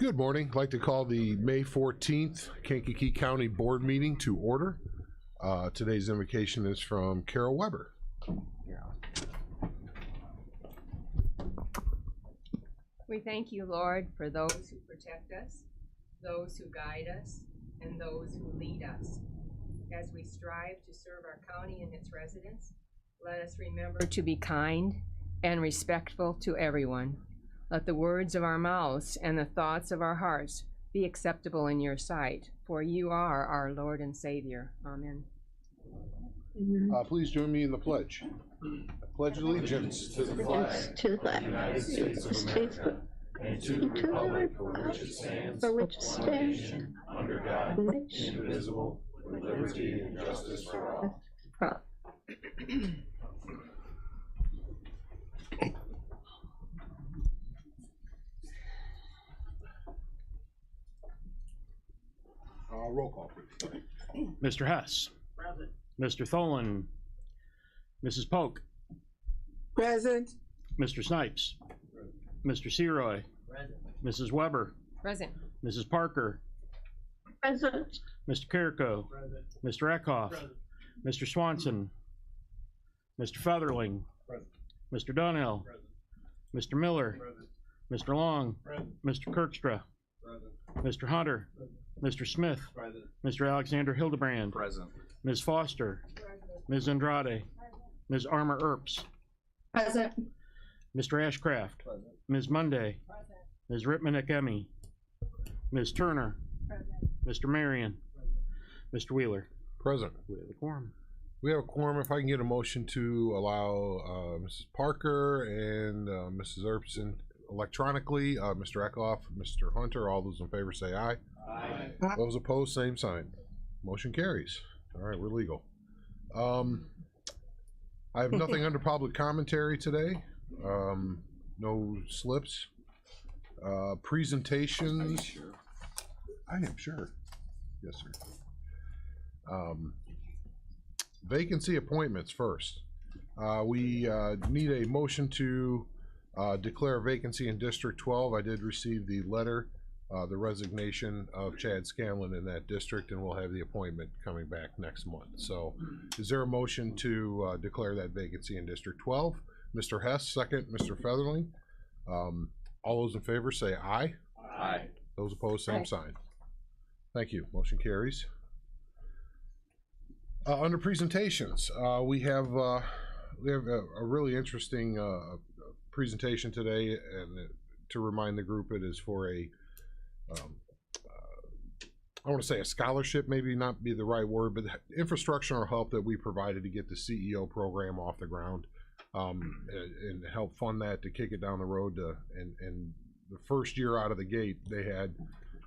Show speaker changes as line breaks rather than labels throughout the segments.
Good morning. I'd like to call the May 14th Kankakee County Board meeting to order. Today's invocation is from Carol Weber.
We thank you, Lord, for those who protect us, those who guide us, and those who lead us. As we strive to serve our county and its residents, let us remember to be kind and respectful to everyone. Let the words of our mouths and the thoughts of our hearts be acceptable in your sight, for you are our Lord and Savior. Amen.
Please join me in the pledge. I pledge allegiance to the flag
of the United States of America and to the republic for which it stands, under God, indivisible, with liberty and justice for all.
Roll call, please.
Mr. Hess. Present. Mr. Tholen. Mrs. Polk.
Present.
Mr. Snipes. Present. Mr. Seroy. Present. Mrs. Weber.
Present.
Mrs. Parker.
Present.
Mr. Carrico. Present. Mr. Eckhoff. Present. Mr. Swanson. Mr. Featherling. Present. Mr. Dunhill. Present. Mr. Miller. Present. Mr. Long. Present. Mr. Kirkstra. Present. Mr. Hunter. Present. Mr. Smith. Present. Mr. Alexander Hildebrand.
Present.
Ms. Foster.
Present.
Ms. Andrade. Present. Ms. Armour Earps.
Present.
Mr. Ashcraft.
Present.
Ms. Monday.
Present.
Ms. Ripmanick-Emmy. Ms. Turner.
Present.
Mr. Marion. Present. Mr. Wheeler.
Present.
We have a quorum.
We have a quorum. If I can get a motion to allow Mrs. Parker and Mrs. Erbson electronically, Mr. Eckhoff, Mr. Hunter, all those in favor say aye.
Aye.
Those opposed, same sign. Motion carries. All right, we're legal. I have nothing under public commentary today. No slips. Presentations.
Sure?
I am sure. Yes, sir. Vacancy appointments first. We need a motion to declare a vacancy in District 12. I did receive the letter, the resignation of Chad Scanlon in that district, and we'll have the appointment coming back next month. So is there a motion to declare that vacancy in District 12? Mr. Hess, second. Mr. Featherling. All those in favor say aye.
Aye.
Those opposed, same
Aye.
sign. Thank you. Motion carries. Under presentations, we have a really interesting presentation today, and to remind the group, it is for a I want to say a scholarship, maybe not be the right word, but infrastructural help that we provided to get the CEO program off the ground, and help fund that to kick it down the road. And the first year out of the gate, they had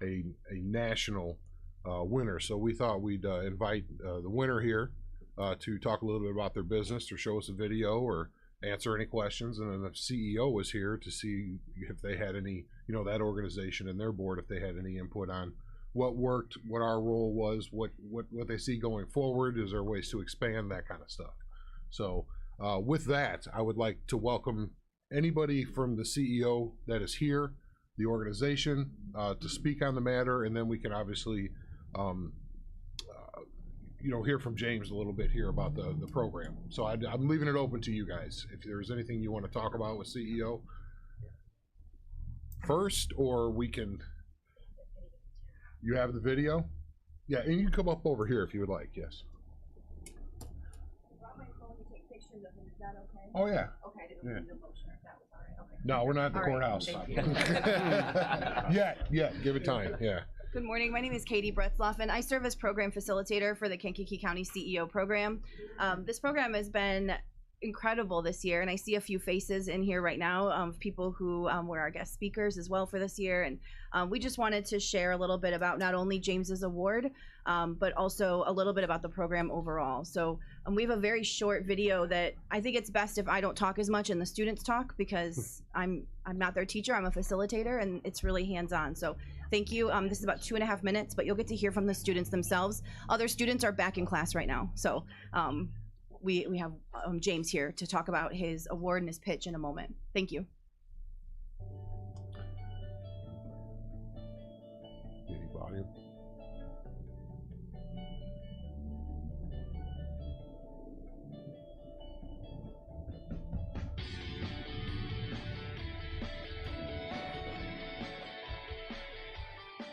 a national winner. So we thought we'd invite the winner here to talk a little bit about their business, or show us a video, or answer any questions. And then the CEO was here to see if they had any, that organization and their board, if they had any input on what worked, what our role was, what they see going forward. Is there ways to expand, that kind of stuff? So with that, I would like to welcome anybody from the CEO that is here, the organization, to speak on the matter, and then we can obviously hear from James a little bit here about the program. So I'm leaving it open to you guys. If there's anything you want to talk about with CEO first, or we can, you have the video? Yeah, and you can come up over here if you would like, yes.
I brought my phone to take pictures of him. Is that okay?
Oh, yeah.
Okay, I didn't need a motion if that was all right. Okay.
No, we're not in the courthouse. Yeah, give it time, yeah.
Good morning. My name is Katie Bretzloff, and I serve as program facilitator for the Kankakee County CEO program. This program has been incredible this year, and I see a few faces in here right now of people who were our guest speakers as well for this year. And we just wanted to share a little bit about not only James's award, but also a little bit about the program overall. So we have a very short video that I think it's best if I don't talk as much and the students talk, because I'm not their teacher, I'm a facilitator, and it's really hands-on. So thank you. This is about 2.5 minutes, but you'll get to hear from the students themselves. Other students are back in class right now. So we have James here to talk about his award and his pitch in a moment. Thank you.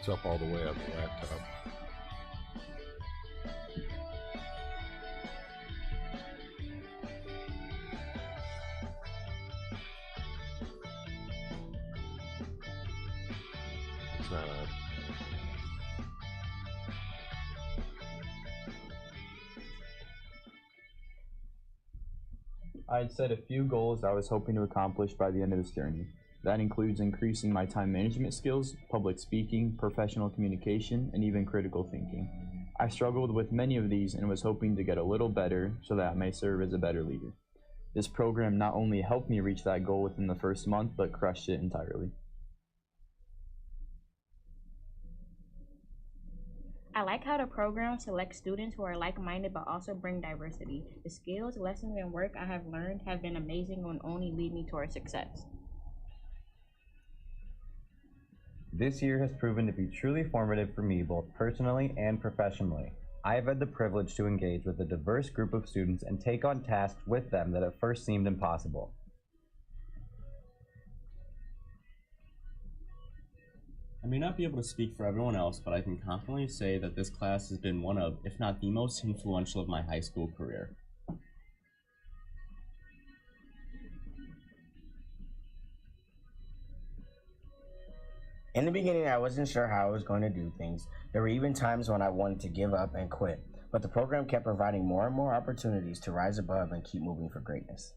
It's up all the way on the laptop. It's not on.
I had set a few goals I was hoping to accomplish by the end of this journey. That includes increasing my time management skills, public speaking, professional communication, and even critical thinking. I struggled with many of these and was hoping to get a little better so that I may serve as a better leader. This program not only helped me reach that goal within the first month, but crushed it entirely.
I like how the program selects students who are like-minded but also bring diversity. The skills, lessons, and work I have learned have been amazing and only lead me towards success.
This year has proven to be truly formative for me both personally and professionally. I have had the privilege to engage with a diverse group of students and take on tasks with them that at first seemed impossible.
I may not be able to speak for everyone else, but I can confidently say that this class has been one of, if not the most influential of my high school career.
In the beginning, I wasn't sure how I was going to do things. There were even times when I wanted to give up and quit, but the program kept providing more and more opportunities to rise above and keep moving for greatness.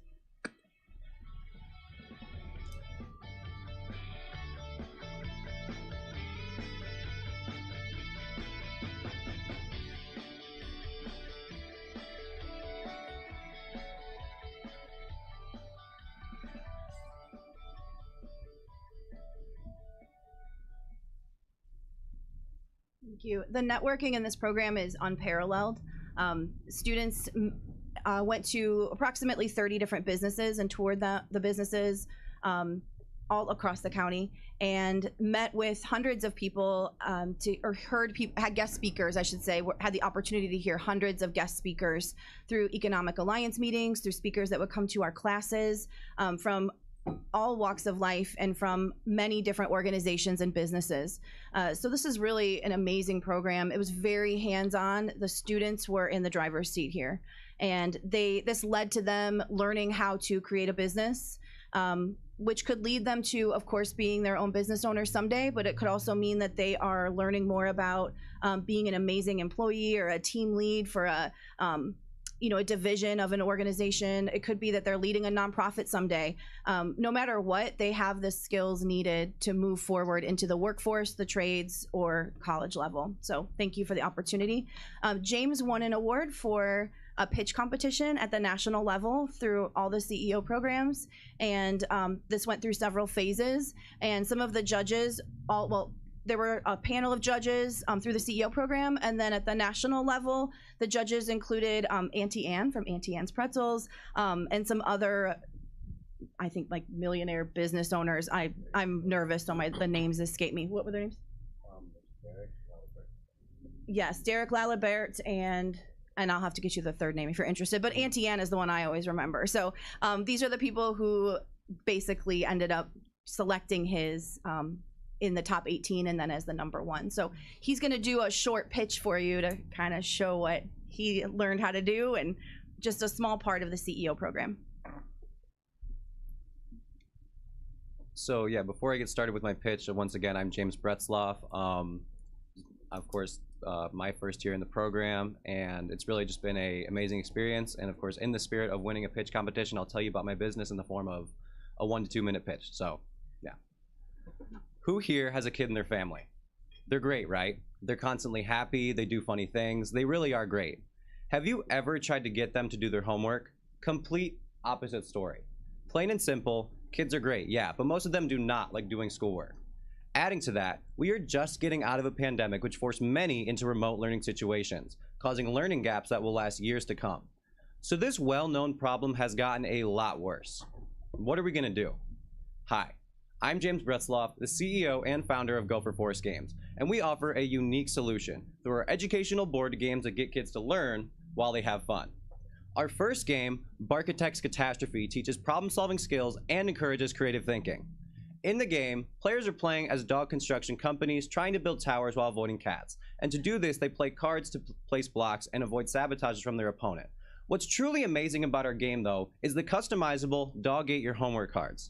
Thank you. The networking in this program is unparalleled. Students went to approximately 30 different businesses and toured the businesses all across the county and met with hundreds of people had guest speakers, I should say, had the opportunity to hear hundreds of guest speakers through Economic Alliance meetings, through speakers that would come to our classes from all walks of life and from many different organizations and businesses. So this is really an amazing program. It was very hands-on. The students were in the driver's seat here. And this led to them learning how to create a business, which could lead them to, of course, being their own business owners someday, but it could also mean that they are learning more about being an amazing employee or a team lead for a division of an organization. It could be that they're leading a nonprofit someday. No matter what, they have the skills needed to move forward into the workforce, the trades, or college level. So thank you for the opportunity. James won an award for a pitch competition at the national level through all the CEO programs. And this went through several phases. And some of the judges, there were a panel of judges through the CEO program, and then at the national level, the judges included Auntie Anne from Auntie Anne's Pretzels, and some other, I think, like millionaire business owners. I'm nervous, so the names escape me. What were their names? Yes, Derek Lalibert and I'll have to get you the third name if you're interested, but Auntie Anne is the one I always remember. So these are the people who basically ended up selecting his in the top 18 and then as the number one. So he's going to do a short pitch for you to kind of show what he learned how to do and just a small part of the CEO program.
So yeah, before I get started with my pitch, once again, I'm James Bretzloff. Of course, my first year in the program, and it's really just been an amazing experience. And of course, in the spirit of winning a pitch competition, I'll tell you about my business in the form of a 1 to 2 minute pitch. So yeah. Who here has a kid in their family? They're great, right? They're constantly happy, they do funny things, they really are great. Have you ever tried to get them to do their homework? Complete opposite story. Plain and simple, kids are great, yeah, but most of them do not like doing schoolwork. Adding to that, we are just getting out of a pandemic which forced many into remote learning situations, causing learning gaps that will last years to come. So this well-known problem has gotten a lot worse. What are we gonna do? Hi. I'm James Bretzloff, the CEO and founder of Gopher Forest Games, and we offer a unique solution through our educational board games that get kids to learn while they have fun. Our first game, Barkitect's Catastrophe, teaches problem-solving skills and encourages creative thinking. In the game, players are playing as dog construction companies trying to build towers while avoiding cats. And to do this, they play cards to place blocks and avoid sabotages from their opponent. What's truly amazing about our game, though, is the customizable Dog Ate Your Homework cards.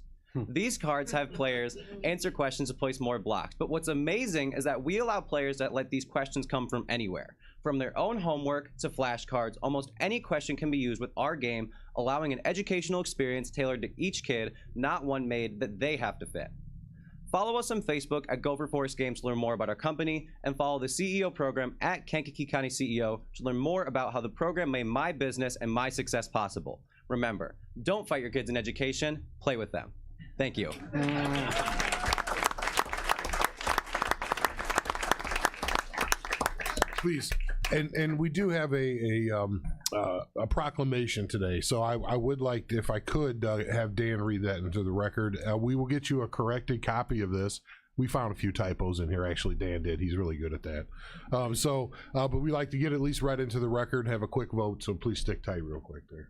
These cards have players answer questions to place more blocks, but what's amazing is that we allow players that let these questions come from anywhere. From their own homework to flashcards, almost any question can be used with our game, allowing an educational experience tailored to each kid, not one made that they have to fit. Follow us on Facebook at Gopher Forest Games to learn more about our company, and follow the CEO program at Kankakee County CEO to learn more about how the program made my business and my success possible. Remember, don't fight your kids in education, play with them. Thank you.
Please. And we do have a proclamation today, so I would like, if I could, have Dan read that into the record. We will get you a corrected copy of this. We found a few typos in here. Actually, Dan did. He's really good at that. But we like to get at least read into the record and have a quick vote, so please stick tight real quick there.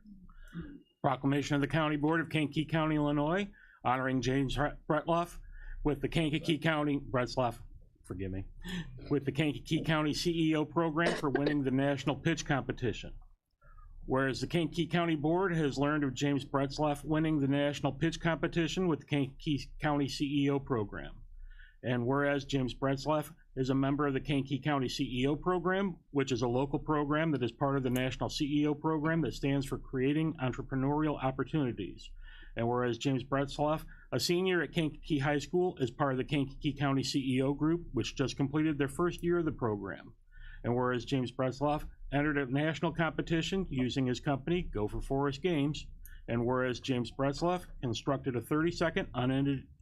Proclamation of the County Board of Kankakee County, Illinois, honoring James Bretloff with the Kankakee County, forgive me, with the Kankakee County CEO program for winning the national pitch competition. Whereas the Kankakee County Board has learned of James Bretzloff winning the national pitch competition with the Kankakee County CEO program. And whereas James Bretzloff is a member of the Kankakee County CEO program, which is a local program that is part of the national CEO program that stands for Creating Entrepreneurial Opportunities. And whereas James Bretzloff, a senior at Kankakee High School, is part of the Kankakee County CEO group, which just completed their first year of the program. And whereas James Bretzloff entered a national competition using his company, Gopher Forest Games, and whereas James Bretzloff constructed a 30-second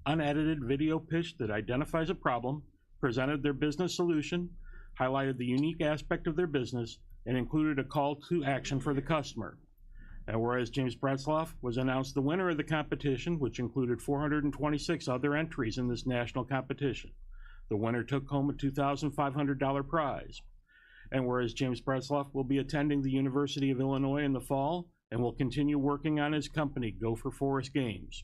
unedited video pitch that identifies a problem, presented their business solution, highlighted the unique aspect of their business, and included a call to action for the customer. And whereas James Bretzloff was announced the winner of the competition, which included 426 other entries in this national competition. The winner took home a $2,500 prize. And whereas James Bretzloff will be attending the University of Illinois in the fall and will continue working on his company, Gopher Forest Games.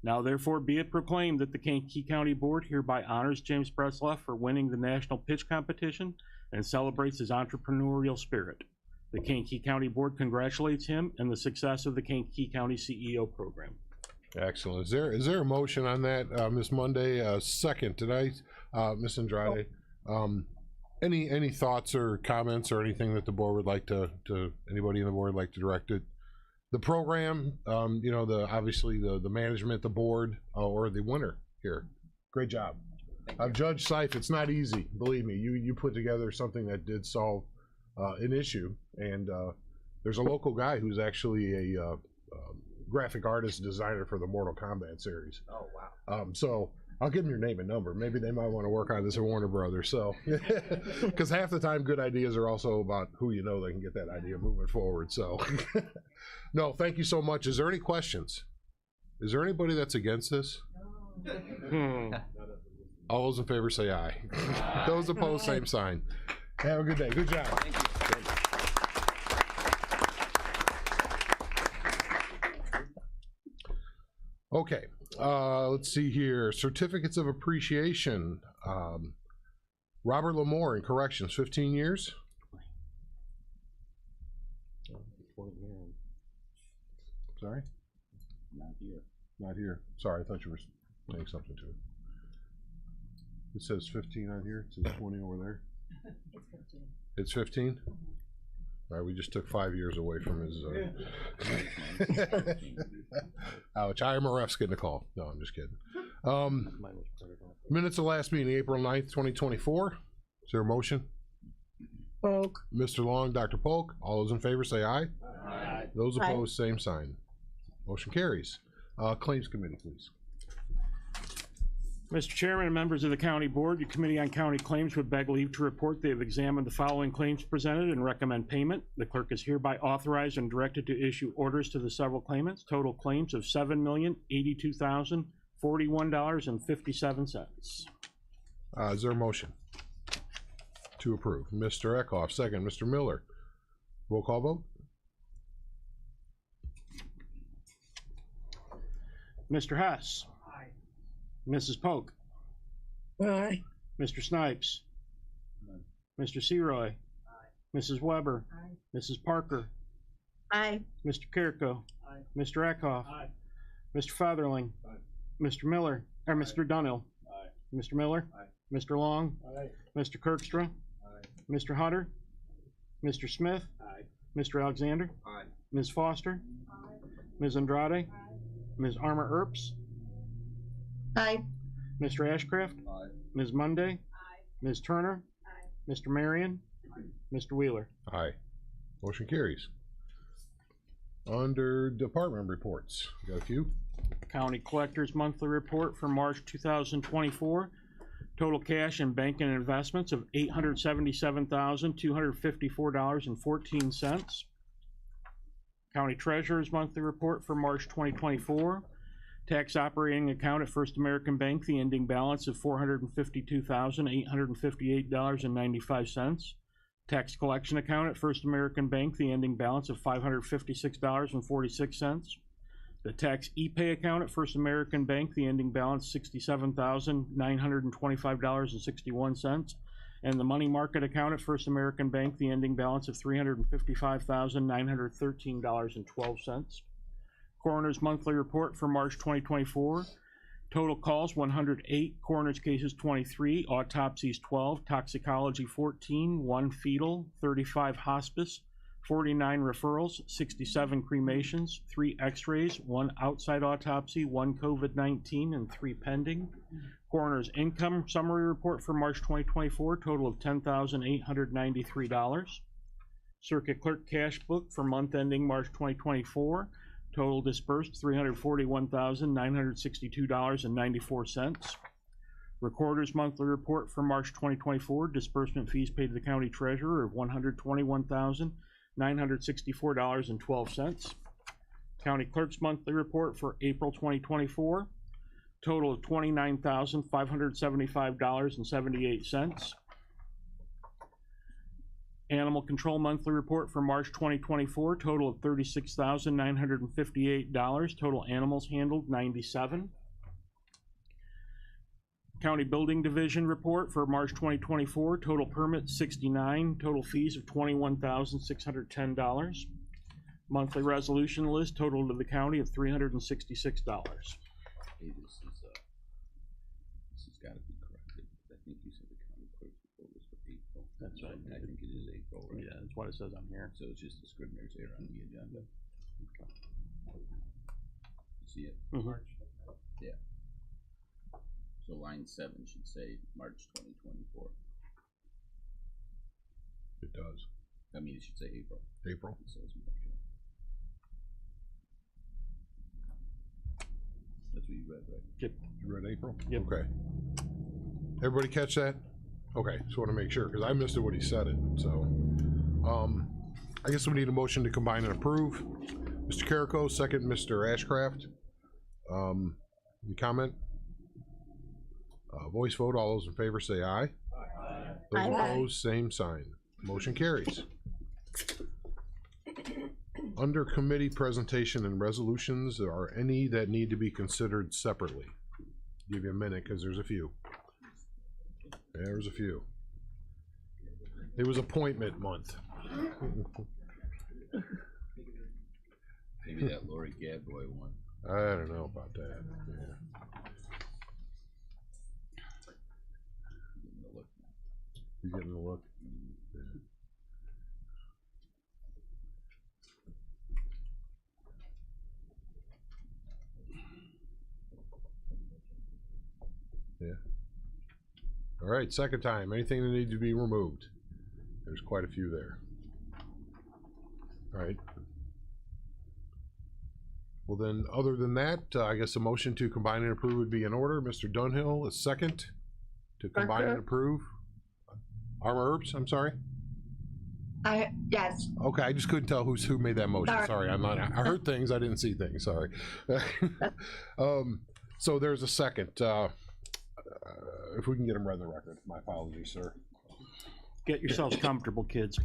Now therefore be it proclaimed that the Kankakee County Board hereby honors James Bretzloff for winning the national pitch competition and celebrates his entrepreneurial spirit. The Kankakee County Board congratulates him and the success of the Kankakee County CEO program.
Excellent. Is there a motion on that, Ms. Monday? Second tonight, Ms. Andrade. Any thoughts or comments or anything that the board would like to anybody in the board would like to direct it? The program, you know, obviously the management, the board, or the winner here. Great job. Judge Seif, it's not easy. Believe me, you put together something that did solve an issue, and there's a local guy who's actually a graphic artist designer for the Mortal Kombat series.
Oh, wow.
So I'll give them your name and number. Maybe they might want to work on this at Warner Brothers. So, because half the time good ideas are also about who you know that can get that idea moving forward. So, no, thank you so much. Is there any questions? Is there anybody that's against this? All those in favor say aye. Those opposed, same sign. Have a good day. Good job.
Thank you.
Okay, let's see here. Certificates of appreciation. Robert Lamore in corrections, 15 years. Sorry?
Not here.
Not here. Sorry, I thought you were saying something to it. It says 15 on here. It says 20 over there. It's 15? All right, we just took 5 years away from his. Ouch, IMRF's getting a call. No, I'm just kidding. Minutes of last meeting, April 9th, 2024. Is there a motion?
Polk.
Mr. Long, Dr. Polk. All those in favor say aye.
Aye.
Those opposed, same sign. Motion carries. Claims Committee, please.
Mr. Chairman and members of the County Board, the Committee on County Claims would beg leave to report they have examined the following claims presented and recommend payment. The clerk is hereby authorized and directed to issue orders to the several claimants. Total claims of $7,082,041.57.
Is there a motion to approve? Mr. Eckhoff, second. Mr. Miller. Roll call vote.
Mr. Hess. Mrs. Polk,
Aye.
Mr. Snipes, Mr. Seroy, Mrs. Weber, Mrs. Parker,
Aye.
Mr. Carrico, Mr. Eckhoff, Mr. Featherling, Mr. Miller, or Mr. Dunhill, Mr. Miller, Mr. Long, Mr. Kirkstra, Mr. Hutter, Mr. Smith, Mr. Alexander, Ms. Foster, Ms. Andrade, Ms. Armour Earps,
Aye.
Mr. Ashcraft, Ms. Monday, Ms. Turner, Mr. Marion, Mr. Wheeler.
Aye. Motion carries. Under department reports, we got a few.
County Collector's Monthly Report for March 2024. Total cash and bank and investments of $877,254.14. County Treasurer's Monthly Report for March 2024. Tax operating account at First American Bank, the ending balance of $452,858.95. Tax collection account at First American Bank, the ending balance of $556.46. The tax e-pay account at First American Bank, the ending balance $67,925.61. And the money market account at First American Bank, the ending balance of $355,913.12. Coroner's Monthly Report for March 2024. Total calls 108, coroner's cases 23, autopsies 12, toxicology 14, 1 fetal, 35 hospice, 49 referrals, 67 cremations, 3 x-rays, 1 outside autopsy, 1 COVID-19, and 3 pending. Coroner's Income Summary Report for March 2024, total of $10,893. Circuit Clerk Cash Book for month ending March 2024. Total disbursed $341,962.94. Recorder's Monthly Report for March 2024. Disbursement fees paid to the County Treasurer of $121,964.12. County Clerk's Monthly Report for April 2024. Total of $29,575.78. Animal Control Monthly Report for March 2024, total of $36,958. Total animals handled, 97. County Building Division Report for March 2024, total permits, 69. Total fees of $21,610. Monthly resolution list, total to the county of $366.
Hey, this has got to be corrected. I think you said the county clerk's report was for April.
That's right.
I think it is April, right?
Yeah, that's what it says on here.
So it's just a scrivener's error on the agenda. Okay. You see it?
Mhm.
Yeah. So line 7 should say March 2024.
It does.
I mean, it should say April.
April.
It says March. That's what you read, right?
Yep.
You read April?
Yep.
Okay. Everybody catch that? Okay, just want to make sure, because I missed it when he said it, so. I guess we need a motion to combine and approve. Mr. Carrico, second, Mr. Ashcraft. Any comment? Voice vote, all those in favor say aye.
Aye.
Those
Aye.
opposed, same sign. Motion carries. Under committee presentation and resolutions, are any that need to be considered separately? Give you a minute, because there's a few. There's a few. It was appointment month.
Maybe that Lori Gadboy one.
I don't know about that. Yeah. You getting the look? Yeah. Yeah. All right, second time. Anything that needs to be removed? There's quite a few there. All right. Well then, other than that, I guess a motion to combine and approve would be in order. Mr. Dunhill, a second to combine and approve. Armour Herbs, I'm sorry.
Yes.
Okay, I just couldn't tell who made that motion. Sorry, I'm not. I heard things, I didn't see things. Sorry. So there's a second. If we can get him read the record, my apologies, sir.
Get yourselves comfortable, kids.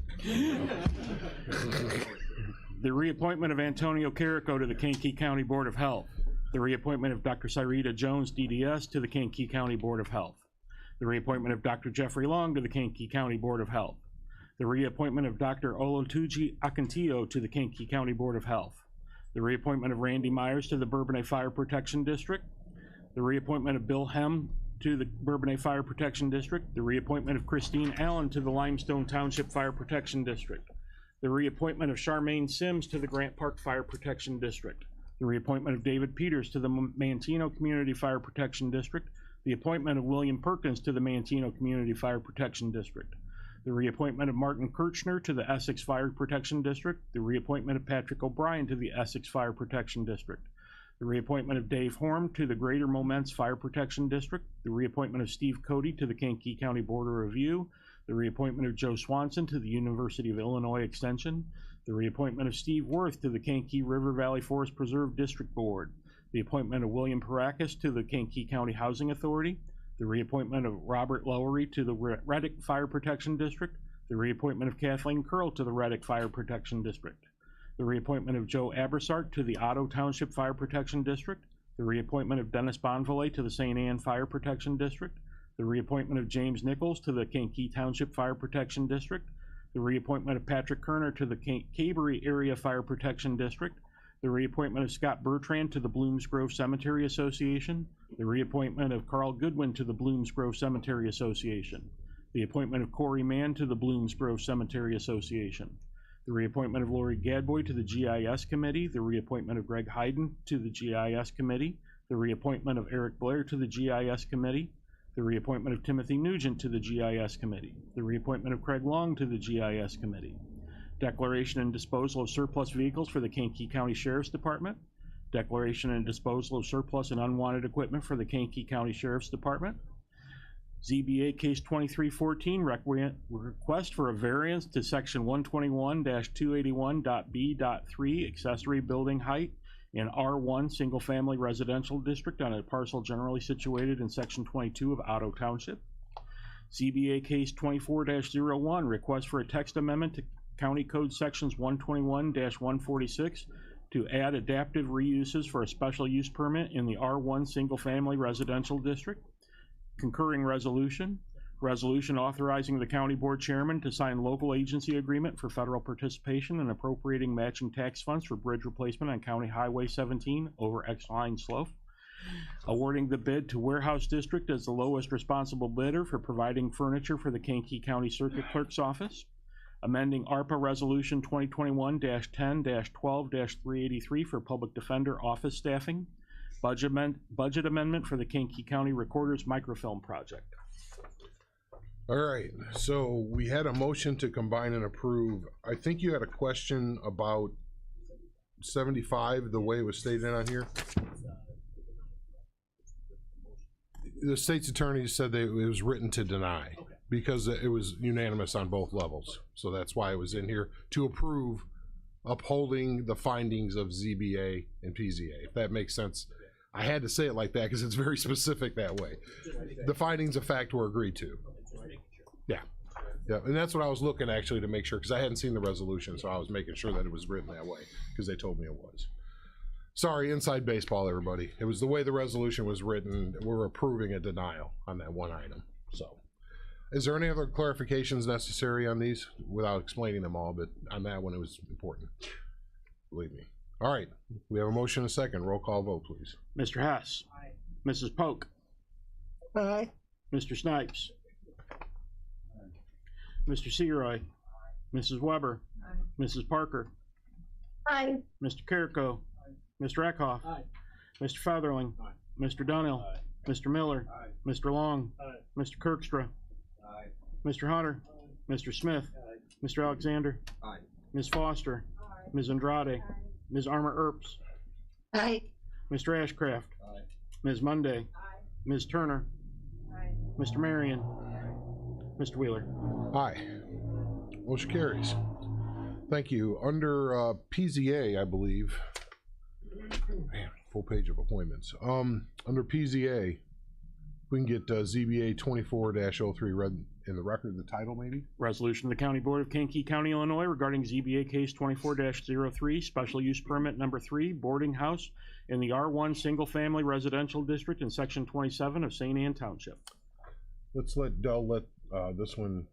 The reappointment of Antonio Carrico to the Kankakee County Board of Health. The reappointment of Dr. Cyrita Jones, DDS, to the Kankakee County Board of Health. The reappointment of Dr. Jeffrey Long to the Kankakee County Board of Health. The reappointment of Dr. Olotuji Akantillo to the Kankakee County Board of Health. The reappointment of Randy Myers to the Bourbonnais Fire Protection District. The reappointment of Bill Hem to the Bourbonnais Fire Protection District. The reappointment of Christine Allen to the Limestone Township Fire Protection District. The reappointment of Charmaine Sims to the Grant Park Fire Protection District. The reappointment of David Peters to the Mantino Community Fire Protection District. The appointment of William Perkins to the Mantino Community Fire Protection District. The reappointment of Martin Kirchner to the Essex Fire Protection District. The reappointment of Patrick O'Brien to the Essex Fire Protection District. The reappointment of Dave Horn to the Greater Momence Fire Protection District. The reappointment of Steve Cody to the Kankakee County Board of Review. The reappointment of Joe Swanson to the University of Illinois Extension. The reappointment of Steve Worth to the Kankakee River Valley Forest Preserve District Board. The appointment of William Parakis to the Kankakee County Housing Authority. The reappointment of Robert Lowery to the Reddick Fire Protection District. The reappointment of Kathleen Curl to the Reddick Fire Protection District. The reappointment of Joe Abersart to the Otto Township Fire Protection District. The reappointment of Dennis Bonvalet to the St. Anne Fire Protection District. The reappointment of James Nichols to the Kankakee Township Fire Protection District. The reappointment of Patrick Kerner to the Cabery Area Fire Protection District. The reappointment of Scott Bertrand to the Blooms Grove Cemetery Association. The reappointment of Carl Goodwin to the Blooms Grove Cemetery Association. The appointment of Corey Mann to the Blooms Grove Cemetery Association. The reappointment of Lori Gadboy to the GIS Committee. The reappointment of Greg Hayden to the GIS Committee. The reappointment of Eric Blair to the GIS Committee. The reappointment of Timothy Nugent to the GIS Committee. The reappointment of Craig Long to the GIS Committee. Declaration and disposal of surplus vehicles for the Kankakee County Sheriff's Department. Declaration and disposal of surplus and unwanted equipment for the Kankakee County Sheriff's Department. ZBA case 2314, request for a variance to section 121-281.b.3 accessory building height in R1 single family residential district on a parcel generally situated in section 22 of Otto Township. ZBA case 24-01, request for a text amendment to County Code sections 121-146 to add adaptive reuses for a special use permit in the R1 single family residential district. Concurring resolution. Resolution authorizing the county board chairman to sign local agency agreement for federal participation and appropriating matching tax funds for bridge replacement on County Highway 17 over X-Line Slope. Awarding the bid to Warehouse District as the lowest responsible bidder for providing furniture for the Kankakee County Circuit Clerk's Office. Amending ARPA Resolution 2021-10-12-383 for Public Defender Office staffing. Budget amendment for the Kankakee County Recorder's Microfilm Project.
All right, so we had a motion to combine and approve. I think you had a question about 75, the way it was stated on here. The state's attorney said that it was written to deny. Okay. Because it was unanimous on both levels. So that's why it was in here, to approve upholding the findings of ZBA and PZA, if that makes sense. I had to say it like that because it's very specific that way. The findings of fact were agreed to. Yeah. Yeah, and that's what I was looking actually to make sure, because I hadn't seen the resolution, so I was making sure that it was written that way, because they told me it was. Sorry, inside baseball, everybody. It was the way the resolution was written. We're approving a denial on that one item, so. Is there any other clarifications necessary on these without explaining them all, but on that one it was important, believe me. All right, we have a motion and a second. Roll call vote, please.
Mr. Hess. Aye. Mrs. Polk.
Aye.
Mr. Snipes. Aye. Mr. Searoy. Aye. Mrs. Weber. Aye. Mrs. Parker.
Aye.
Mr. Carrico. Aye. Mr. Eckhoff.
Aye.
Mr. Featherling. Aye. Mr. Dunnell. Aye. Mr. Miller. Aye. Mr. Long. Aye. Mr. Kirkstra.
Aye.
Mr. Hunter. Aye. Mr. Smith.
Aye.
Mr. Alexander.
Aye.
Ms. Foster.
Aye.
Ms. Andrade.
Aye.
Ms. Armour Earps.
Aye.
Mr. Ashcraft.
Aye.
Ms. Monday.
Aye.
Ms. Turner.
Aye.
Mr. Marion. Mr. Wheeler.
Aye. Motion carries. Thank you. Under PZA, I believe. Man, full page of appointments. Under PZA, we can get ZBA 24-03 in the record, the title maybe?
Resolution of the County Board of Kankakee County, Illinois regarding ZBA case 24-03, special use permit number 3, boarding house in the R1 Single Family Residential District in section 27 of St. Anne Township.
Let's let Del this one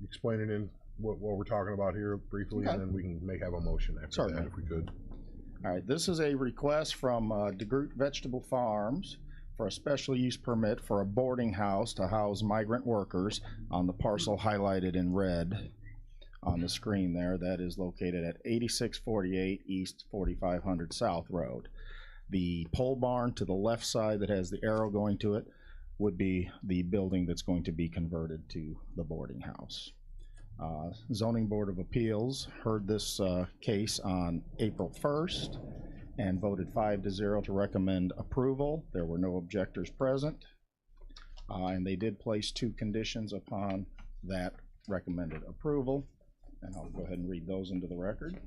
explain it in what we're talking about here briefly,
Okay.
and then we can have a motion after that if we could.
All right, this is a request from DeGroot Vegetable Farms for a special use permit for a boarding house to house migrant workers on the parcel highlighted in red on the screen there. That is located at 8648 East 4500 South Road. The pole barn to the left side that has the arrow going to it would be the building that's going to be converted to the boarding house. Zoning Board of Appeals heard this case on April 1st and voted 5-0 to recommend approval. There were no objectors present, and they did place 2 conditions upon that recommended approval, and I'll go ahead and read those into the record.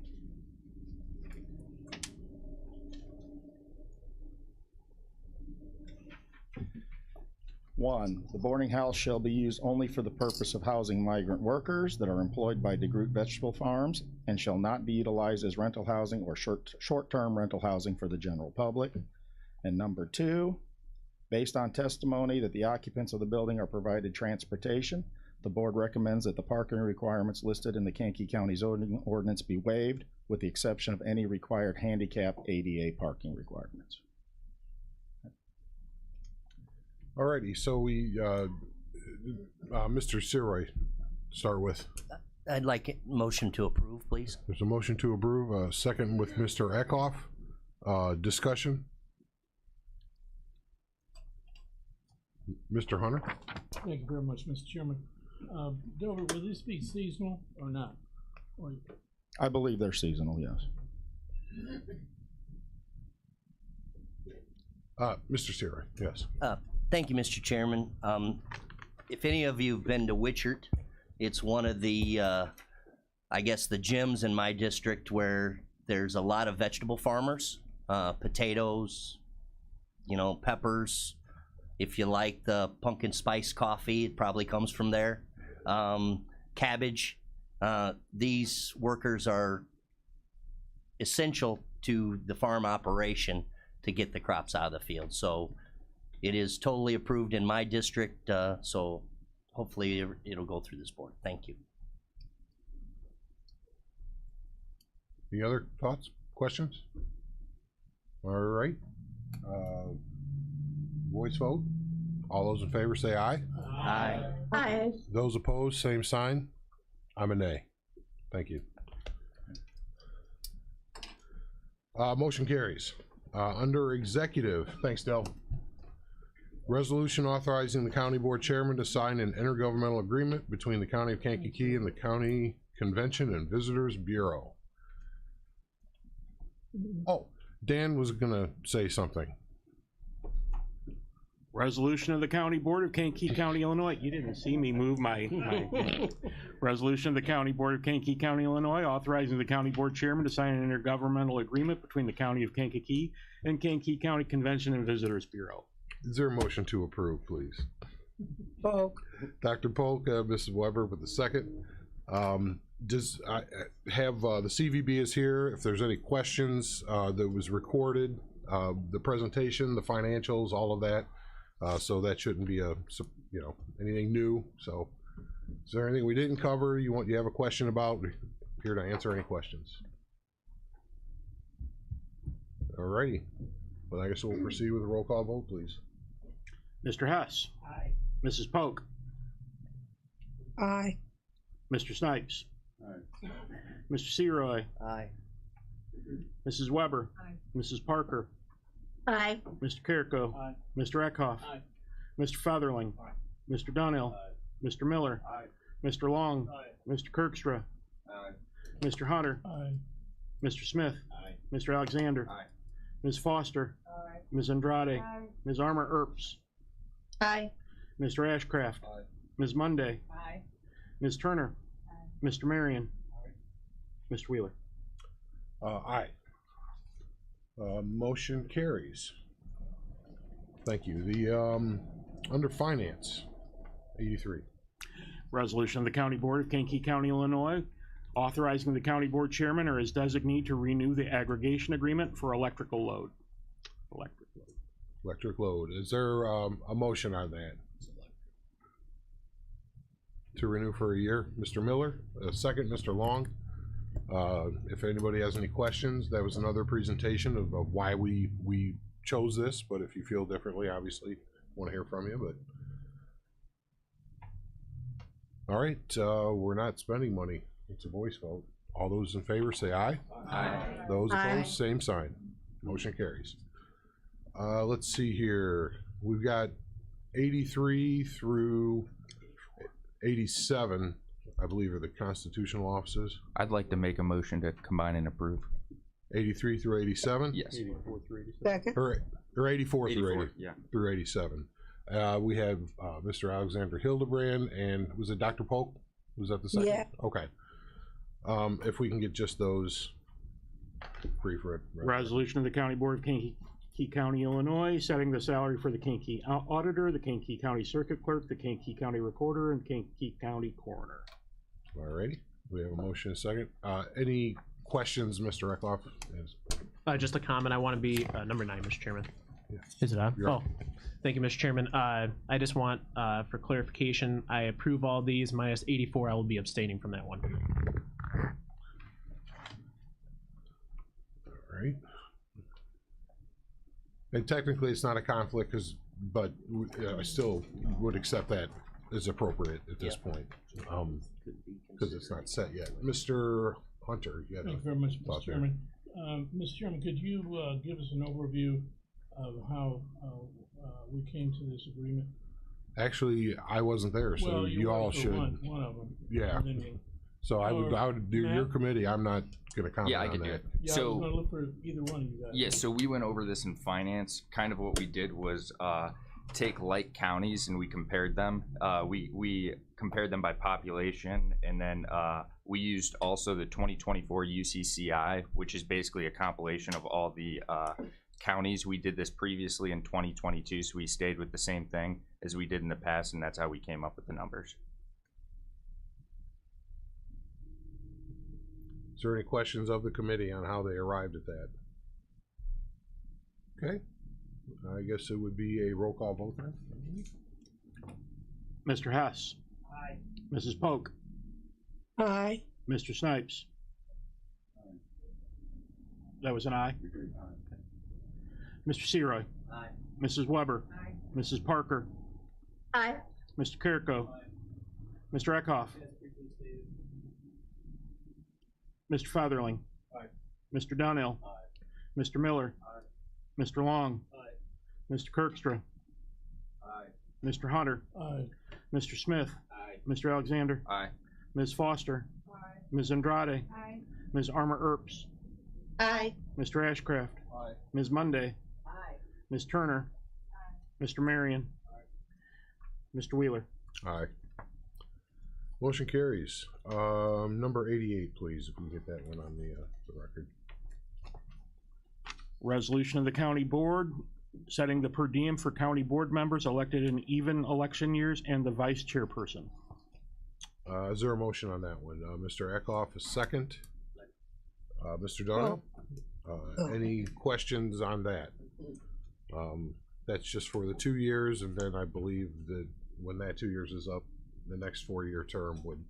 1, the boarding house shall be used only for the purpose of housing migrant workers that are employed by DeGroot Vegetable Farms and shall not be utilized as rental housing or short-term rental housing for the general public. And number 2, based on testimony that the occupants of the building are provided transportation, the board recommends that the parking requirements listed in the Kankakee County zoning ordinance be waived with the exception of any required handicap ADA parking requirements.
Alrighty, so we, Mr. Siroy, start with.
I'd like a motion to approve, please.
There's a motion to approve, second with Mr. Eckhoff. Discussion? Mr. Hunter?
Thank you very much, Mr. Chairman. Dover, will this be seasonal or not? Or...
I believe they're seasonal, yes.
Mr. Siroy, yes.
Thank you, Mr. Chairman. If any of you have been to Witchert, it's one of the, I guess, the gyms in my district where there's a lot of vegetable farmers, potatoes, you know, peppers. If you like the pumpkin spice coffee, it probably comes from there. Cabbage. These workers are essential to the farm operation to get the crops out of the field. So it is totally approved in my district, so hopefully it'll go through this board. Thank you.
Any other thoughts, questions? All right. Voice vote. All those in favor say aye.
Aye.
Aye.
Those opposed, same sign. I'm a nay. Thank you. Motion carries. Under executive, thanks, Del. Resolution authorizing the county board chairman to sign an intergovernmental agreement between the county of Kankakee and the County Convention and Visitors Bureau. Oh, Dan was gonna say something.
Resolution of the County Board of Kankakee County, Illinois. You didn't see me move my resolution of the County Board of Kankakee County, Illinois, authorizing the county board chairman to sign an intergovernmental agreement between the county of Kankakee and Kankakee County Convention and Visitors Bureau.
Is there a motion to approve, please?
Polk.
Dr. Polk, Mrs. Weber with the second. Does I have the CVB is here. If there's any questions that was recorded, the presentation, the financials, all of that. So that shouldn't be anything new. So is there anything we didn't cover you have a question about? We're here to answer any questions. Alrighty. Well, I guess we'll proceed with a roll call vote, please.
Mr. Hess.
Aye.
Mrs. Polk.
Aye.
Mr. Snipes.
Aye.
Mr. Seroy.
Aye.
Mrs. Weber.
Aye.
Mrs. Parker.
Aye.
Mr. Carrico.
Aye.
Mr. Eckhoff.
Aye.
Mr. Featherling.
Aye.
Mr. Donnell.
Aye.
Mr. Miller.
Aye.
Mr. Long.
Aye.
Mr. Kirkstra.
Aye.
Mr. Hunter.
Aye.
Mr. Smith.
Aye.
Mr. Alexander.
Aye.
Ms. Foster.
Aye.
Ms. Andrade.
Aye.
Ms. Armour Earps.
Aye.
Mr. Ashcraft.
Aye.
Ms. Monday.
Aye.
Ms. Turner.
Aye.
Mr. Marion. Mr. Wheeler.
Aye. Motion carries. Thank you. The under finance, 83.
Resolution of the County Board of Kankakee County, Illinois, authorizing the county board chairman or his designee to renew the aggregation agreement for electrical load.
Electric load. Is there a motion on that? To renew for a year, Mr. Miller. A second, Mr. Long. If anybody has any questions, that was another presentation of why we chose this, but if you feel differently, obviously want to hear from you. But all right, we're not spending money. It's a voice vote. All those in favor say aye.
Aye.
Those opposed, same sign. Motion carries. Let's see here. We've got 83 through 87, I believe, are the constitutional offices.
I'd like to make a motion to combine and approve.
83 through 87?
Yes.
84 through 87.
Second.
Or 84 through
84,
80,
yeah.
through 87. We have Mr. Alexander Hildebrand, and was it Dr. Polk? Was that the second?
Yeah.
Okay. If we can get just those brief.
Resolution of the County Board of Kankakee County, Illinois, setting the salary for the Kankakee Auditor, the Kankakee County Circuit Clerk, the Kankakee County Recorder, and Kankakee County Coroner.
All righty. We have a motion and a second. Any questions, Mr. Eckloff? Yes.
Just a comment. I want to be number 9, Mr. Chairman.
Yeah.
Is it on?
You're
Oh, thank you, Mr. Chairman. I just want, for clarification, I approve all these minus 84. I will be abstaining from that one.
All right. And technically, it's not a conflict, but I still would accept that as appropriate at this point, because it's not set yet. Mr. Hunter, you had
Thank you very much, Mr. Chairman. Mr. Chairman, could you give us an overview of how we came to this agreement?
Actually, I wasn't there, so
well,
you all should.
One of them.
Yeah. So I would do your committee. I'm not going to comment.
Yeah, I can
on
do
that.
it.
Yeah,
So
I was going to look for either one of you guys.
yeah, so we went over this in finance. Kind of what we did was take like counties and we compared them. We compared them by population, and then we used also the 2024 UCCI, which is basically a compilation of all the counties. We did this previously in 2022, so we stayed with the same thing as we did in the past, and that's how we came up with the numbers.
Is there any questions of the committee on how they arrived at that? Okay. I guess it would be a roll call vote then.
Mr. Hess.
Aye.
Mrs. Polk.
Aye.
Mr. Snipes. That was an aye. Mr. Seroy.
Aye.
Mrs. Weber.
Aye.
Mrs. Parker.
Aye.
Mr. Carrico. Mr. Eckhoff. Mr. Featherling.
Aye.
Mr. Donnell.
Aye.
Mr. Miller.
Aye.
Mr. Long.
Aye.
Mr. Kirkstra.
Aye.
Mr. Hunter.
Aye.
Mr. Smith.
Aye.
Mr. Alexander.
Aye.
Ms. Foster.
Aye.
Ms. Andrade.
Aye.
Ms. Armour Earps.
Aye.
Mr. Ashcraft.
Aye.
Ms. Monday.
Aye.
Ms. Turner. Mr. Marion. Mr. Wheeler.
Aye. Motion carries. Number 88, please, if we can get that one on the record.
Resolution of the County Board setting the per diem for county board members elected in even election years and the vice chairperson.
Is there a motion on that one? Mr. Eckhoff is second. Mr. Donnell? Any questions on that? That's just for the 2 years, and then I believe that when that 2 years is up, the next 4-year term would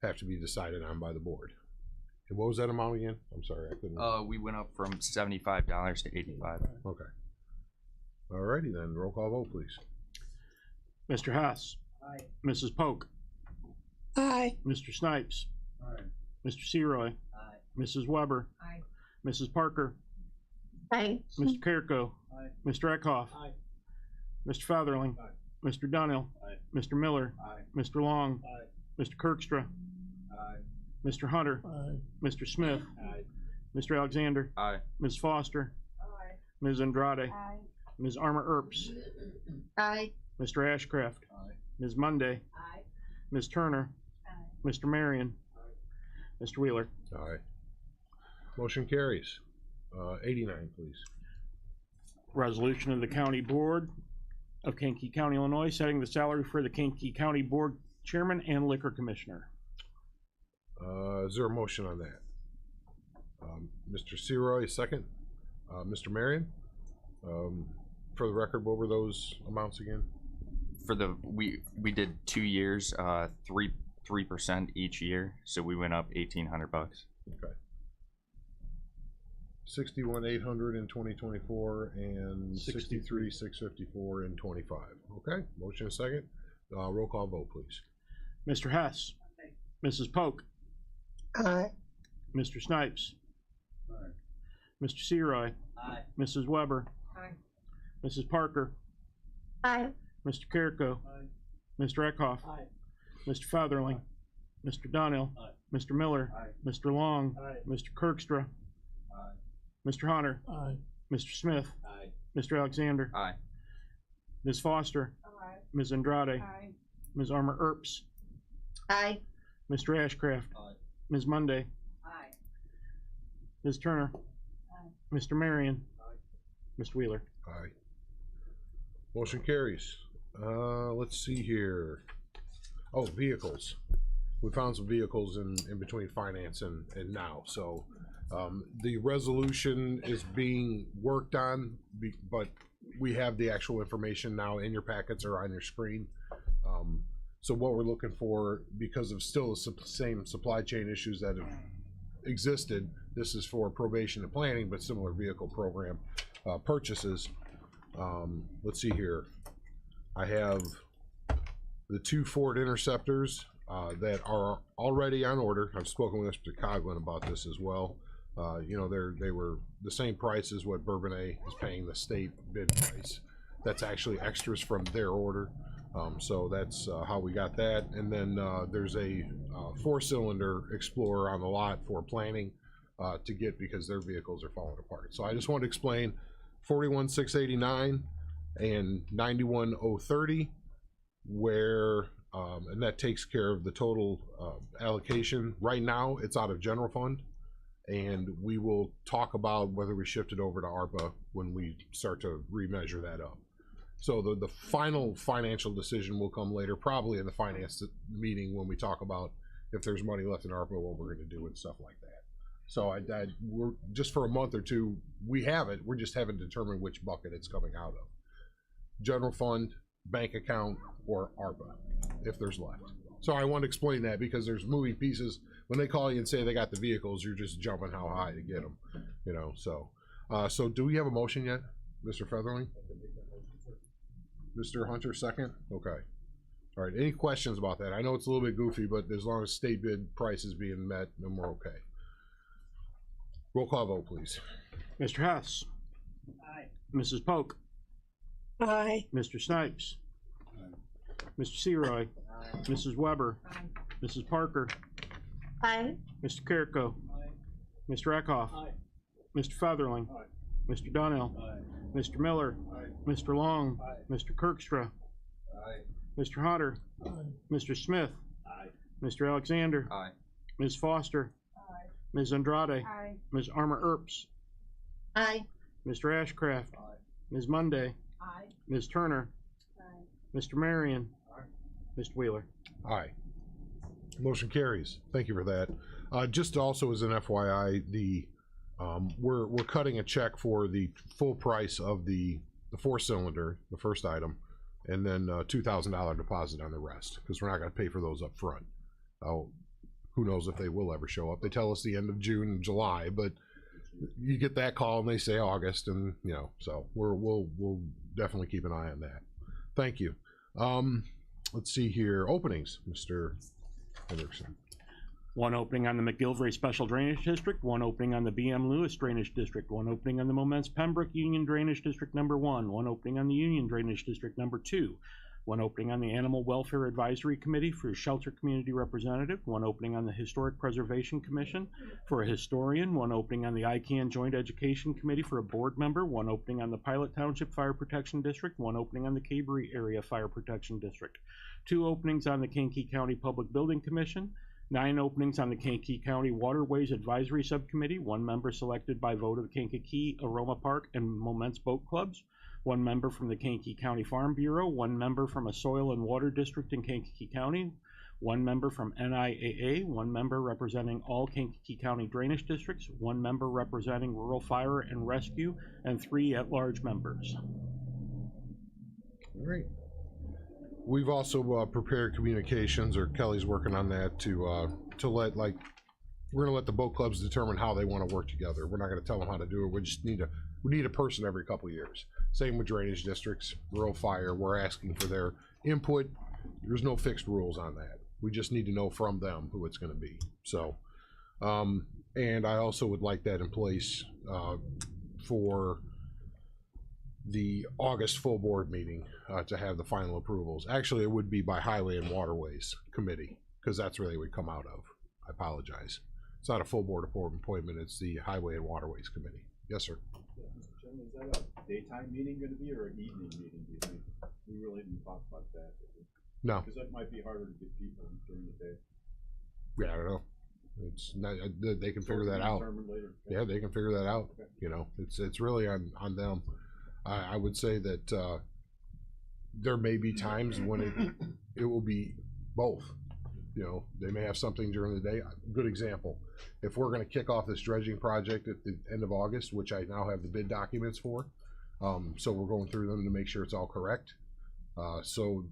have to be decided on by the board. And what was that amount again? I'm sorry, I couldn't.
We went up from $75 to $85.
Okay. Alrighty then, roll call vote, please.
Mr. Hess.
Aye.
Mrs. Polk.
Aye.
Mr. Snipes.
Aye.
Mr. Seroy.
Aye.
Mrs. Weber.
Aye.
Mrs. Parker.
Aye.
Mr. Carrico.
Aye.
Mr. Eckhoff.
Aye.
Mr. Featherling.
Aye.
Mr. Donnell.
Aye.
Mr. Miller.
Aye.
Mr. Long.
Aye.
Mr. Kirkstra.
Aye.
Mr. Hunter.
Aye.
Mr. Smith.
Aye.
Mr. Alexander.
Aye.
Ms. Foster.
Aye.
Ms. Andrade.
Aye.
Ms. Armour Earps.
Aye.
Mr. Ashcraft.
Aye.
Ms. Monday.
Aye.
Ms. Turner.
Aye.
Mr. Marion. Mr. Wheeler.
Aye. Motion carries. 89, please.
Resolution of the County Board of Kankakee County, Illinois, setting the salary for the Kankakee County Board Chairman and Liquor Commissioner.
Is there a motion on that? Mr. Seroy, second. Mr. Marion, for the record, what were those amounts again?
For the we did 2 years, 3% each year, so we went up $1,800.
Okay. 61,800 in 2024 and 63,654 in 25. Okay, motion second. Roll call vote, please.
Mr. Hess. Mrs. Polk.
Aye.
Mr. Snipes. Mr. Seroy.
Aye.
Mrs. Weber.
Aye.
Mrs. Parker.
Aye.
Mr. Carrico. Mr. Eckhoff. Mr. Featherling. Mr. Donnell. Mr. Miller. Mr. Long. Mr. Kirkstra. Mr. Hunter. Mr. Smith. Mr. Alexander.
Aye.
Ms. Foster.
Aye.
Ms. Andrade.
Aye.
Ms. Armour Earps.
Aye.
Mr. Ashcraft. Ms. Monday.
Aye.
Ms. Turner. Mr. Marion. Mr. Wheeler.
Aye. Motion carries. Let's see here. Oh, vehicles. We found some vehicles in between finance and now. So the resolution is being worked on, but we have the actual information now in your packets or on your screen. So what we're looking for, because of still the same supply chain issues that have existed, this is for probation and planning, but similar vehicle program purchases. Let's see here. I have the 2 Ford Interceptors that are already on order. I've spoken with Mr. Coughlin about this as well. You know, they were the same price as what Bourbonnais is paying the state bid price. That's actually extras from their order. So that's how we got that. And then there's a 4-cylinder Explorer on the lot for planning to get, because their vehicles are falling apart. So I just want to explain 41,689 and 91,030, where and that takes care of the total allocation. Right now it's out of general fund, and we will talk about whether we shift it over to ARPA when we start to remeasure that up. So the final financial decision will come later, probably in the finance meeting, when we talk about if there's money left in ARPA, what we're going to do and stuff like that. So we're just, for a month or two, we have it. We just haven't determined which bucket it's coming out of. General fund, bank account, or ARPA, if there's left. So I want to explain that, because there's moving pieces. When they call you and say they got the vehicles, you're just jumping how high to get them, you know. So so do we have a motion yet, Mr. Featherling? Mr. Hunter, second? Okay. All right, any questions about that? I know it's a little bit goofy, but as long as state bid price is being met, then we're okay. Roll call vote, please.
Mr. Hess.
Aye.
Mrs. Polk.
Aye.
Mr. Snipes. Mr. Seroy. Mrs. Weber. Mrs. Parker.
Aye.
Mr. Carrico. Mr. Eckhoff. Mr. Featherling. Mr. Donnell. Mr. Miller. Mr. Long. Mr. Kirkstra. Mr. Hunter. Mr. Smith. Mr. Alexander. Ms. Foster. Ms. Andrade. Ms. Armour Earps.
Aye.
Mr. Ashcraft. Ms. Monday. Ms. Turner. Mr. Marion. Mr. Wheeler.
Aye. Motion carries. Thank you for that. Just also as an FYI, we're cutting a check for the full price of the 4-cylinder, the first item, and then $2,000 deposit on the rest, because we're not going to pay for those up front. Who knows if they will ever show up? They tell us the end of June and July, but you get that call and they say August, and you know, so we'll definitely keep an eye on that. Thank you. Let's see here. Openings, Mr. Hendrickson.
One opening on the McGilvray Special Drainage District, one opening on the BM Lewis Drainage District, one opening on the Moments Pembroke Union Drainage District number 1, one opening on the Union Drainage District number 2, one opening on the Animal Welfare Advisory Committee for a Shelter Community Representative, one opening on the Historic Preservation Commission for a historian, one opening on the ICANN Joint Education Committee for a board member, one opening on the Pilot Township Fire Protection District, one opening on the Cabery Area Fire Protection District, 2 openings on the Kankakee County Public Building Commission, 9 openings on the Kankakee County Waterways Advisory Subcommittee, 1 member selected by vote of the Kankakee, Aroma Park, and Moments Boat Clubs, 1 member from the Kankakee County Farm Bureau, 1 member from a Soil and Water District in Kankakee County, 1 member from NIAA, 1 member representing all Kankakee County drainage districts, 1 member representing rural fire and rescue, and 3 at-large members.
Great. We've also prepared communications, or Kelly's working on that, to let, like, we're gonna let the boat clubs determine how they want to work together. We're not gonna tell them how to do it. We just need a person every couple of years. Same with drainage districts, rural fire. We're asking for their input. There's no fixed rules on that. We just need to know from them who it's gonna be. So, and I also would like that in place for the August full board meeting to have the final approvals. Actually, it would be by Highway and Waterways Committee, because that's where they would come out of. I apologize. It's not a full board appointment, it's the Highway and Waterways Committee. Yes, sir.
Mr. Chairman, is that a daytime meeting going to be, or an evening meeting, do you think? We really didn't talk about that.
No.
Because that might be harder to get people during the day.
Yeah, I don't know. It's not, they can figure that out.
Later.
Yeah, they can figure that out.
Okay.
You know, it's really on them. I would say that there may be times when it will be both. You know, they may have something during the day. Good example, if we're going to kick off this dredging project at the end of August, which I now have the bid documents for, so we're going through them to make sure it's all correct. So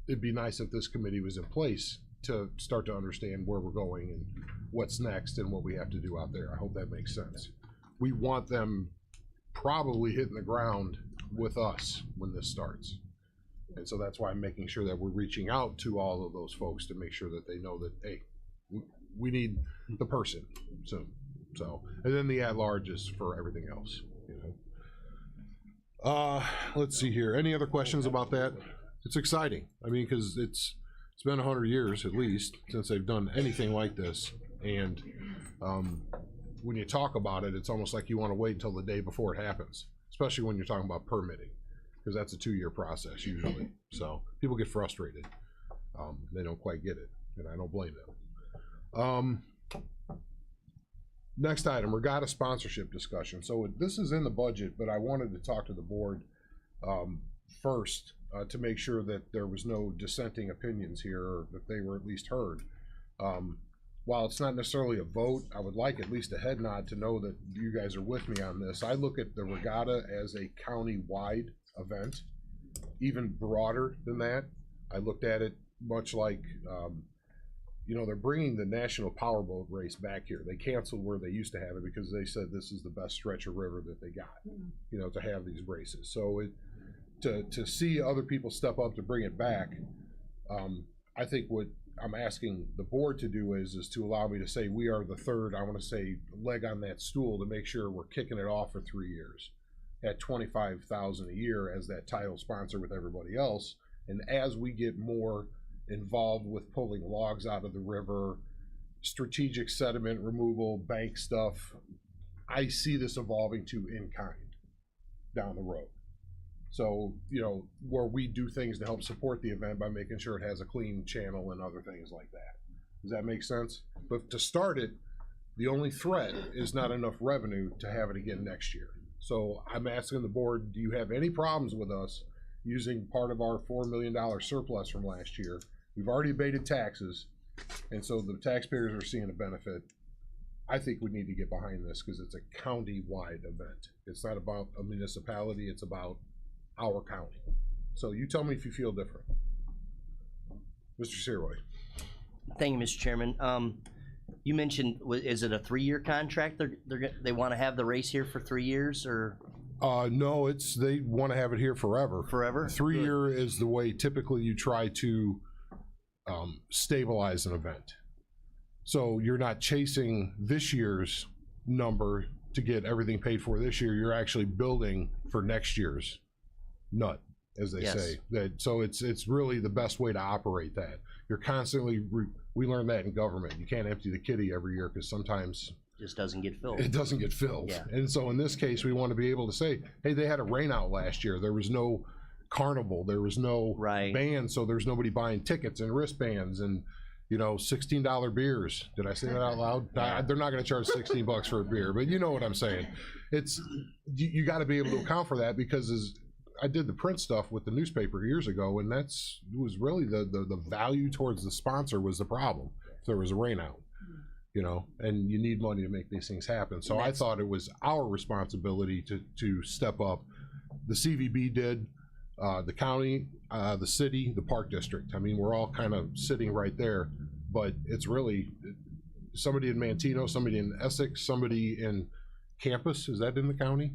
it'd be nice if this committee was in place to start to understand where we're going and what's next and what we have to do out there. I hope that makes sense. We want them probably hitting the ground with us when this starts. And so that's why I'm making sure that we're reaching out to all of those folks to make sure that they know that, hey, we need the person soon. So, and then the at-large is for everything else, you know. Let's see here. Any other questions about that? It's exciting. I mean, because it's been 100 years at least since they've done anything like this. And when you talk about it, it's almost like you want to wait until the day before it happens, especially when you're talking about permitting, because that's a 2-year process usually. So people get frustrated. They don't quite get it, and I don't blame them. Next item, regatta sponsorship discussion. So this is in the budget, but I wanted to talk to the board first to make sure that there was no dissenting opinions here, or that they were at least heard. While it's not necessarily a vote, I would like at least a head nod to know that you guys are with me on this. I look at the regatta as a county-wide event, even broader than that. I looked at it much like, you know, they're bringing the National Powerboat Race back here. They canceled where they used to have it because they said this is the best stretch of river that they got, you know, to have these races. So to see other people step up to bring it back, I think what I'm asking the board to do is to allow me to say we are the third, I want to say, leg on that stool to make sure we're kicking it off for 3 years at $25,000 a year as that title sponsor with everybody else. And as we get more involved with pulling logs out of the river, strategic sediment removal, bank stuff, I see this evolving to in-kind down the road. So, you know, where we do things to help support the event by making sure it has a clean channel and other things like that. Does that make sense? But to start it, the only threat is not enough revenue to have it again next year. So I'm asking the board, do you have any problems with us using part of our $4 million surplus from last year? We've already abated taxes, and so the taxpayers are seeing a benefit. I think we need to get behind this because it's a county-wide event. It's not about a municipality, it's about our county. So you tell me if you feel different. Mr. Seroy.
Thank you, Mr. Chairman. You mentioned, is it a 3-year contract? They want to have the race here for 3 years, or?
No, they want to have it here forever.
Forever?
3-year is the way typically you try to stabilize an event. So you're not chasing this year's number to get everything paid for this year. You're actually building for next year's nut, as they say. So it's really the best way to operate that. You're constantly, we learned that in government. You can't empty the kitty every year because sometimes
just doesn't get filled.
It doesn't get filled.
Yeah.
And so in this case, we want to be able to say, hey, they had a rain out last year. There was no carnival. There was no band, so there's nobody buying tickets and wristbands and, you know, $16 beers. Did I say that out loud? They're not going to charge $16 for a beer, but you know what I'm saying. It's you got to be able to account for that because, as I did the print stuff with the newspaper years ago, and was really the value towards the sponsor was the problem. If there was a rainout, you know, and you need money to make these things happen. So I thought it was our responsibility to step up. The CVB did, the county, the city, the park district. I mean, we're all kind of sitting right there, but it's really somebody in Manteno, somebody in Essex, somebody in Campus. Is that in the county?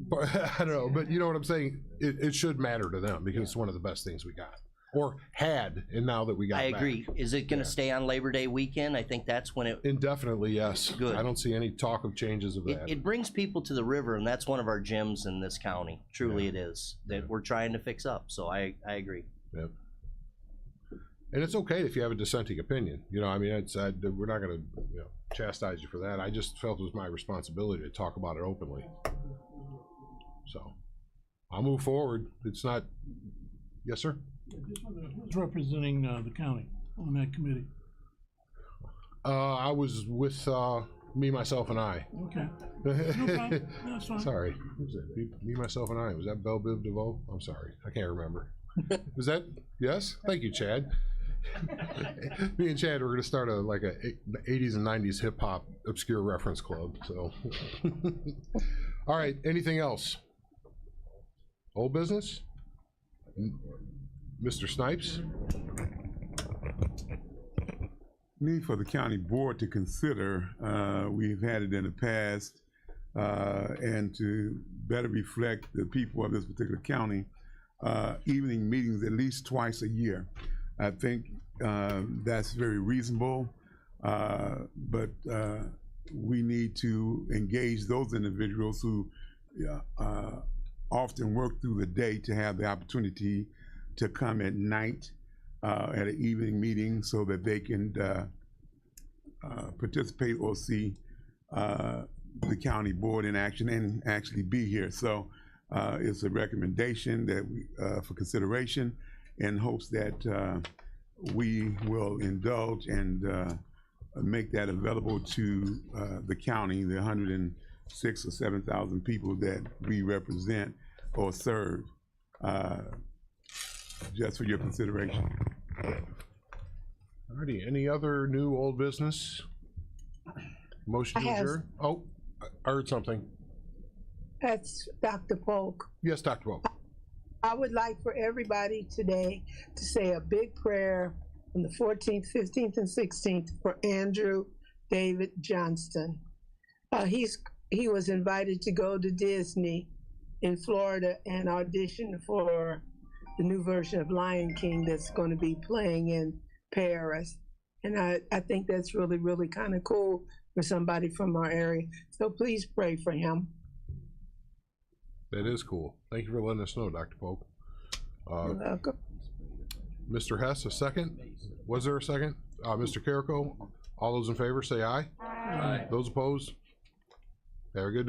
But I don't know, but you know what I'm saying? It should matter to them because it's one of the best things we got, or had, and now that we got
I
back.
agree. Is it going to stay on Labor Day weekend? I think that's when it.
Indefinitely, yes.
Good.
I don't see any talk of changes of that.
It brings people to the river, and that's one of our gyms in this county. Truly, it is that we're trying to fix up. So I agree.
Yep. And it's okay if you have a dissenting opinion. You know, I mean, we're not going to chastise you for that. I just felt it was my responsibility to talk about it openly. So I'll move forward. It's not. Yes, sir.
Who's representing the county on that committee?
I was with me, myself, and I.
Okay. No problem. That's fine.
Sorry. Who was it? Me, myself, and I. Was that Belle Biv DeVoe? I'm sorry. I can't remember. Was that? Yes? Thank you, Chad. Me and Chad were going to start a 80s and 90s hip hop obscure reference club. So, all right. Anything else? Old business? Mr. Snipes?
Need for the county board to consider, we've had it in the past, and to better reflect the people of this particular county, evening meetings at least twice a year. I think that's very reasonable, but we need to engage those individuals who often work through the day to have the opportunity to come at night at an evening meeting so that they can participate or see the county board in action and actually be here. So it's a recommendation that we, for consideration, in hopes that we will indulge and make that available to the county, the 106 or 7,000 people that we represent or serve, just for your consideration.
Alrighty, any other new old business? Motion to adjourn? Oh, I heard something.
That's Dr. Polk.
Yes, Dr. Polk.
I would like for everybody today to say a big prayer on the 14th, 15th, and 16th for Andrew David Johnston. He was invited to go to Disney in Florida and audition for the new version of Lion King that's going to be playing in Paris. And I think that's really, really kind of cool for somebody from our area. So please pray for him.
That is cool. Thank you for letting us know, Dr. Polk.
You're welcome.
Mr. Hess, a second? Was there a second? Mr. Carrico, all those in favor say aye.
Aye.
Those opposed? Have a good day.